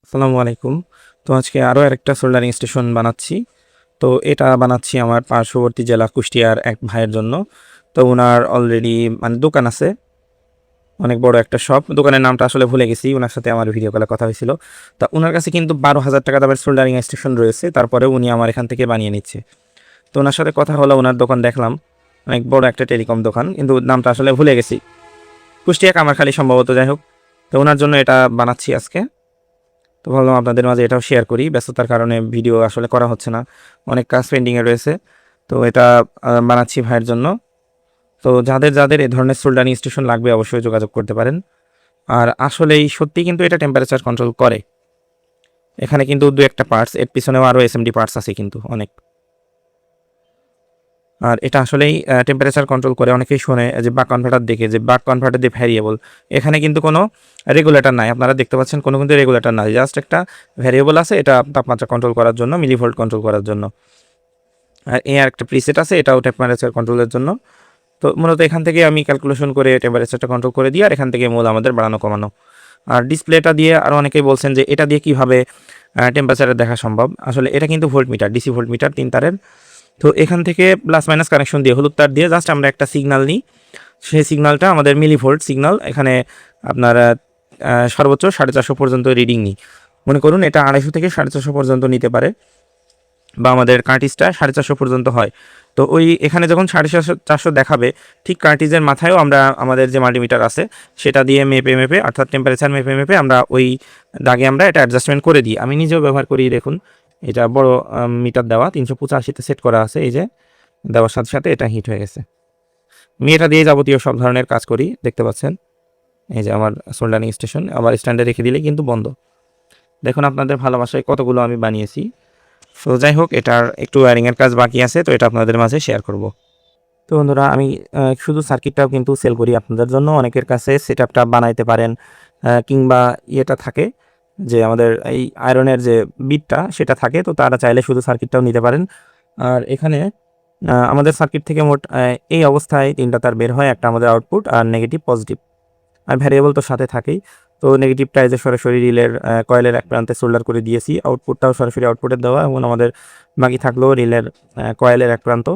আসসালামু আলাইকুম। তো আজকে আরও আরেকটা সোল্ডারিং স্টেশন বানাচ্ছি। তো এটা বানাচ্ছি আমার পার্শ্ববর্তী জেলা কুষ্টিয়ার এক ভাইয়ের জন্য। তো উনার অলরেডি মানে দোকান আছে, অনেক বড় একটা শপ। দোকানের নামটা আসলে ভুলে গেছি, উনার সাথে আমার ভিডিও কলে কথা হয়েছিল। তা উনার কাছে কিন্তু 12,000 টাকা দামের সোল্ডারিং স্টেশন রয়েছে, তারপরেও উনি আমার এখান থেকে বানিয়ে নিচ্ছে। তো ওনার সাথে কথা হলো, ওনার দোকান দেখলাম, অনেক বড় একটা টেলিকম দোকান, কিন্তু নামটা আসলে ভুলে গেছি। কুষ্টিয়া কামারখালী সম্ভবত, যাই হোক। তো ওনার জন্য এটা বানাচ্ছি আজকে। তো ভাবলাম আপনাদের মাঝে এটাও শেয়ার করি, ব্যস্ততার কারণে ভিডিও আসলে করা হচ্ছে না, অনেক কাজ পেন্ডিংয়ে রয়েছে। তো এটা বানাচ্ছি ভাইয়ের জন্য। তো যাদের যাদের এই ধরনের সোল্ডারিং স্টেশন লাগবে অবশ্যই যোগাযোগ করতে পারেন। আর আসলেই সত্যি কিন্তু এটা টেম্পারেচার কন্ট্রোল করে। এখানে কিন্তু দু একটা পার্টস, এর পিছনেও আরও এসএমডি পার্টস আছে কিন্তু অনেক। আর এটা আসলেই টেম্পারেচার কন্ট্রোল করে। অনেকেই শোনে যে বাক কনভার্টার দেখে, যে বাক কনভার্টার দিয়ে ভ্যারিয়েবল। এখানে কিন্তু কোনো রেগুলেটর নাই, আপনারা দেখতে পাচ্ছেন কোনো কিন্তু রেগুলেটর নাই, জাস্ট একটা ভ্যারিয়েবল আছে, এটা তাপমাত্রা কন্ট্রোল করার জন্য, মিলিভোল্ট কন্ট্রোল করার জন্য। আর আর একটা প্রিসেট আছে, এটাও টেম্পারেচার কন্ট্রোলের জন্য। তো মূলত এখান থেকে আমি ক্যালকুলেশন করে টেম্পারেচারটা কন্ট্রোল করে দিই, আর এখান থেকে মূল আমাদের বাড়ানো কমানো। আর ডিসপ্লেটা দিয়ে আরও অনেকেই বলছেন যে এটা দিয়ে কীভাবে টেম্পারেচার দেখা সম্ভব। আসলে এটা কিন্তু volt metre, DC volt metre 3 তারের। তো এখান থেকে প্লাস মাইনাস কানেকশন দিয়ে, হলুদ তার দিয়ে জাস্ট আমরা একটা সিগন্যাল নিই। সেই সিগন্যালটা আমাদের মিলিভোল্ট সিগন্যাল, এখানে আপনার সর্বোচ্চ 450 পর্যন্ত রিডিং নিই। মনে করুন এটা 250 থেকে 450 পর্যন্ত নিতে পারে, বা আমাদের কার্টিজটা 450 পর্যন্ত হয়। তো ওই এখানে যখন 450 দেখাবে, ঠিক কার্টিজের মাথায়ও আমরা আমাদের যে মাল্টিমিটার আছে সেটা দিয়ে মেপে মেপে, অর্থাৎ টেম্পারেচার মেপে মেপে আমরা ওই দাগে আমরা এটা অ্যাডজাস্টমেন্ট করে দিই। আমি নিজেও ব্যবহার করি, দেখুন এটা বড় মিটার দেওয়া, 385-তে সেট করা আছে। এই যে দেওয়ার সাথে সাথে এটা হিট হয়ে গেছে। আমি এটা দিয়ে যাবতীয় সব ধরনের কাজ করি, দেখতে পাচ্ছেন। এই যে আমার সোল্ডারিং স্টেশন, আবার স্ট্যান্ডে রেখে দিলে কিন্তু বন্ধ। দেখুন আপনাদের ভালোবাসায় কতগুলো আমি বানিয়েছি। তো যাই হোক, এটার একটু ওয়্যারিংয়ের কাজ বাকি আছে, তো এটা আপনাদের মাঝে শেয়ার করব। তো বন্ধুরা, আমি শুধু সার্কিটটাও কিন্তু সেল করি আপনাদের জন্য। অনেকের কাছে সেটআপটা বানাইতে পারেন, কিংবা ইয়েটা থাকে যে আমাদের এই আয়রনের যে বিটটা সেটা থাকে, তো তারা চাইলে শুধু সার্কিটটাও নিতে পারেন। আর এখানে আমাদের সার্কিট থেকে মোট এই অবস্থায় 3টা তার বের হয়, একটা আমাদের আউটপুট আর নেগেটিভ পজিটিভ। আর ভ্যারিয়েবল তো সাথে থাকেই। তো নেগেটিভটা এই যে সরাসরি রিলের কয়েলের এক প্রান্তে সোল্ডার করে দিয়েছি, আউটপুটটাও সরাসরি আউটপুটের দেওয়া, এবং আমাদের বাকি থাকলো রিলের কয়েলের এক প্রান্ত,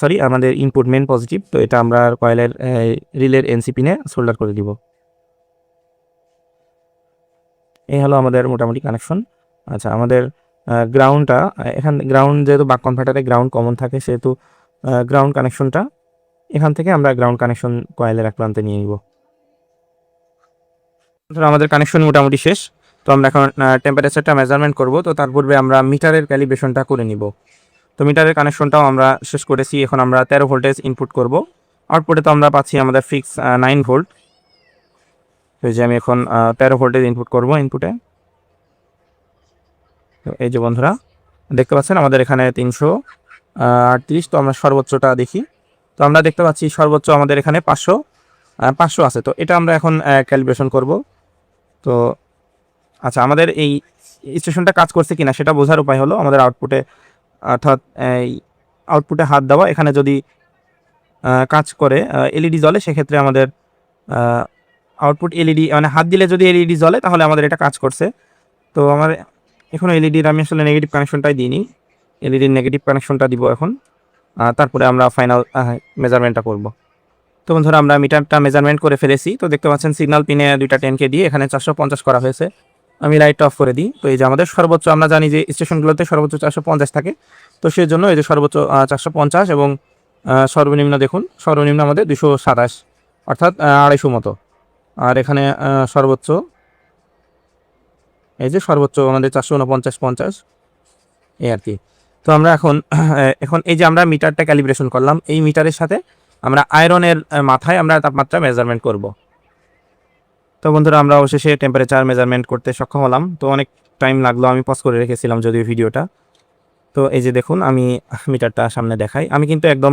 সরি আমাদের ইনপুট মেন পজিটিভ। তো এটা আমরা কয়েলের রিলের এনসি পিনে সোল্ডার করে দিব। এই হলো আমাদের মোটামুটি কানেকশন। আচ্ছা, আমাদের গ্রাউন্ডটা, এখান গ্রাউন্ড যেহেতু বাক কনভার্টারে গ্রাউন্ড কমন থাকে, সেহেতু গ্রাউন্ড কানেকশনটা এখান থেকে আমরা গ্রাউন্ড কানেকশন কয়েলের এক প্রান্তে নিয়ে নিব। আমাদের কানেকশন মোটামুটি শেষ। তো আমরা এখন টেম্পারেচারটা মেজারমেন্ট করব। তো তার পূর্বে আমরা মিটারের ক্যালিব্রেশনটা করে নিব। তো মিটারের কানেকশনটাও আমরা শেষ করেছি। এখন আমরা 13 ভোল্টেজ ইনপুট করব। আউটপুটে তো আমরা পাচ্ছি আমাদের ফিক্স 9 ভোল্ট। তো এই যে আমি এখন 13 ভোল্টেজ ইনপুট করব ইনপুটে। তো এই যে বন্ধুরা দেখতে পাচ্ছেন আমাদের এখানে 338। তো আমরা সর্বোচ্চটা দেখি। তো আমরা দেখতে পাচ্ছি সর্বোচ্চ আমাদের এখানে 500 আছে। তো এটা আমরা এখন ক্যালিব্রেশন করব। তো আচ্ছা, আমাদের এই স্টেশনটা কাজ করছে কিনা সেটা বোঝার উপায় হলো আমাদের আউটপুটে, অর্থাৎ এই আউটপুটে হাত দেওয়া। এখানে যদি কাজ করে এলইডি জ্বলে, সেক্ষেত্রে আমাদের আউটপুট এলইডি, মানে হাত দিলে যদি এলইডি জ্বলে তাহলে আমাদের এটা কাজ করছে। তো আমার এখন এলইডির আমি আসলে নেগেটিভ কানেকশনটাই দিইনি, এলইডির নেগেটিভ কানেকশনটা দিব এখন। তারপরে আমরা ফাইনাল মেজারমেন্টটা করব। তো বন্ধুরা, আমরা মিটারটা মেজারমেন্ট করে ফেলেছি। তো দেখতে পাচ্ছেন সিগন্যাল পিনে 2টা 10K দিয়ে এখানে 450 করা হয়েছে। আমি লাইটটা অফ করে দিই। তো এই যে আমাদের সর্বোচ্চ, আমরা জানি যে স্টেশনগুলোতে সর্বোচ্চ 450 থাকে। তো সেই জন্য এই যে সর্বোচ্চ 450, এবং সর্বনিম্ন দেখুন, সর্বনিম্ন আমাদের 227, অর্থাৎ 250 মতো। আর এখানে সর্বোচ্চ, এই যে সর্বোচ্চ আমাদের 449-50, এই আর কি। তো আমরা এখন এই যে আমরা মিটারটা ক্যালিব্রেশন করলাম, এই মিটারের সাথে আমরা আয়রনের মাথায় আমরা তাপমাত্রা মেজারমেন্ট করব। তো বন্ধুরা, আমরা অবশেষে টেম্পারেচার মেজারমেন্ট করতে সক্ষম হলাম। তো অনেক টাইম লাগলো, আমি পজ করে রেখেছিলাম যদিও ভিডিওটা। তো এই যে দেখুন, আমি মিটারটা সামনে দেখাই। আমি কিন্তু একদম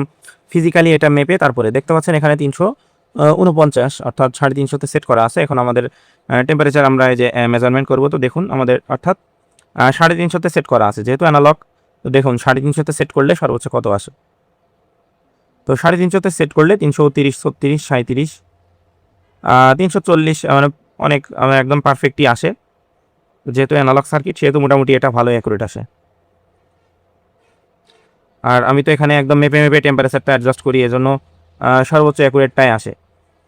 ফিজিক্যালি এটা মেপে, তারপরে দেখতে পাচ্ছেন এখানে 349, অর্থাৎ 350-তে সেট করা আছে। এখন আমাদের টেম্পারেচার আমরা এই যে মেজারমেন্ট করব। তো দেখুন আমাদের, অর্থাৎ 350-তে সেট করা আছে যেহেতু অ্যানালগ। তো দেখুন 350-তে সেট করলে সর্বোচ্চ কত আসে। তো 350-তে সেট করলে 330, 36, 37, 340, মানে অনেক একদম পারফেক্টই আসে। যেহেতু অ্যানালগ সার্কিট সেহেতু মোটামুটি এটা ভালো অ্যাকুরেট আসে। আর আমি তো এখানে একদম মেপে মেপে টেম্পারেচারটা অ্যাডজাস্ট করি, এজন্য সর্বোচ্চ অ্যাকুরেটটাই আসে।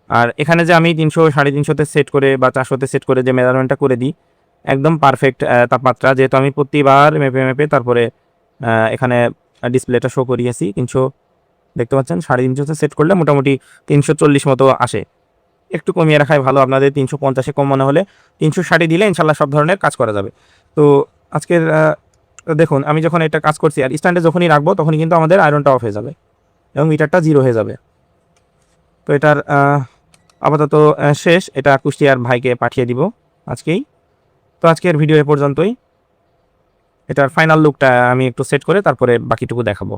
আর এখানে যে আমি 300 350-তে সেট করে বা 400-তে সেট করে যে মেজারমেন্টটা করে দিই, একদম পারফেক্ট তাপমাত্রা, যেহেতু আমি প্রতিবার মেপে মেপে তারপরে এখানে ডিসপ্লেটা শো করিয়েছি। 300 দেখতে পাচ্ছেন, 350-তে সেট করলে মোটামুটি 340 মতো আসে। একটু কমিয়ে রাখাই ভালো, আপনাদের 350-এ কম মনে হলে 360 দিলে ইনশাল্লাহ সব ধরনের কাজ করা যাবে। তো আজকের দেখুন আমি যখন এটা কাজ করছি আর স্ট্যান্ডে যখনই রাখবো তখনই কিন্তু আমাদের আয়রনটা অফ হয়ে যাবে এবং মিটারটা 0 হয়ে যাবে। তো এটার আপাতত শেষ, এটা কুষ্টিয়ার ভাইকে পাঠিয়ে দিব আজকেই। তো আজকের ভিডিও এ পর্যন্তই। এটার ফাইনাল লুকটা আমি একটু সেট করে তারপরে বাকিটুকু দেখাবো।